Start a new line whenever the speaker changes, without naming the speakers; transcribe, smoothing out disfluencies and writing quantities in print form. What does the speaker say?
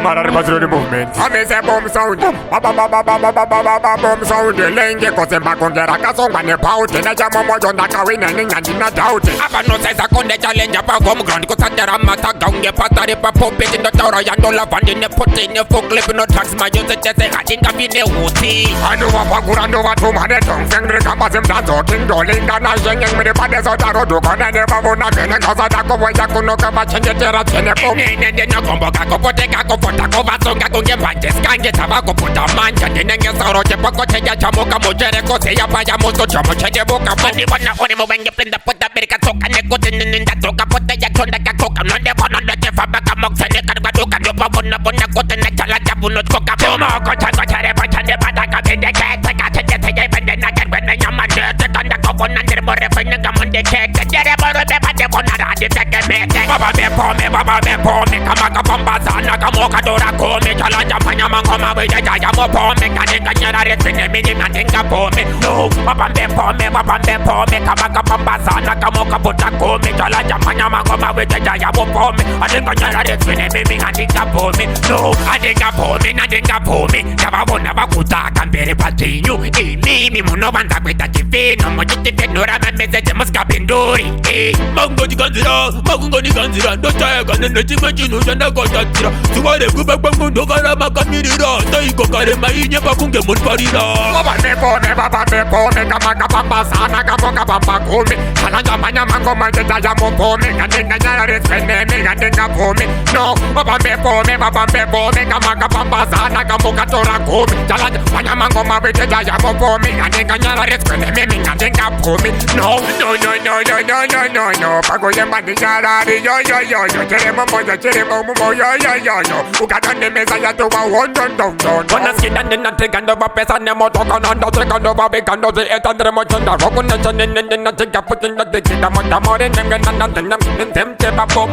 Marar through the movement. I miss a bomb sound. Bomb sound. Lenge cause bakongera kasonga ne pauti. Na jama mojo ndakawina ninga nina doubt. Aba no sesa konde challenge pa home ground. Kusatera mataga unge patari pa popit in the tower. Yandola fandi ne puti ne forklift no tax ma yose chese hajinga vine uti. Anu wapagura no watu mane tong sengre kamba simtazo. Kingo linga na yengeng mire pade sota rodu. Kone ne babuna kene kosa dako waya kuno kama chenye tera chene pom. Nene no kombo kako pote kako pota kova songa kunge panches kange tabako puta manja. Nene nge sauro che poko cheya chamoka mojere kose ya paya moto chamo chege boka. Mani wana one mo wenge plinda puta berika soka neko tininda toka pote ya chonda kakoka. Nonde bono de chefa baka mokse ne karga doka. Yopa bona bona kote ne chala jabu no koka. Toma kocha kocha re pocha de pataka vende kete kate teye vende na kerwe ne nyamande. Tekanda kofona nere more fene gamonde keke. Jere boro be pate kona radi teke meke. Baba me pome kamaka pamba sana kamoka dora kome. Chala japanya mangoma wede jaya mo pome. Kane kanyara re fene mini mandenga pome. No, baba me pome kamaka pamba sana kamoka buta kome. Chala japanya mangoma wede jaya mo pome. Ade kanyara re fene mini mandenga pome. No, adenga pome. Jaba bona bakuta kambere patinyu. Mimi muno banda kweta tifino. Mojiti tenora me message muskapinduri.
Mango ni ganzira. Ndocha gane nechime chinu janda kotatira. Suwale kubekwe mundo kara makamirira. Taiko kare mainye pakunge mulparira.
Baba me pome kamaka pamba sana kamoka pamba kome. Kalanja manya mangoma jaya mo pome. Gadenga nyara re fene me gadenga pome. No, baba me pome kamaka pamba sana kamoka tora kome. Kalanja manya mangoma jaya mo pome. Gadenga nyara re fene me gadenga pome. No. Pago yemba di nyara di yo. Chere mo yo. Ukatande mesa ya tuwa wondon. Wana skidande na tegando ba pesa ne mo toka nando tegando ba bekando de etandre mo chanda. Rokuna chane ne na tega putin na tegida mo damore nenga nanda nem temte ba pop.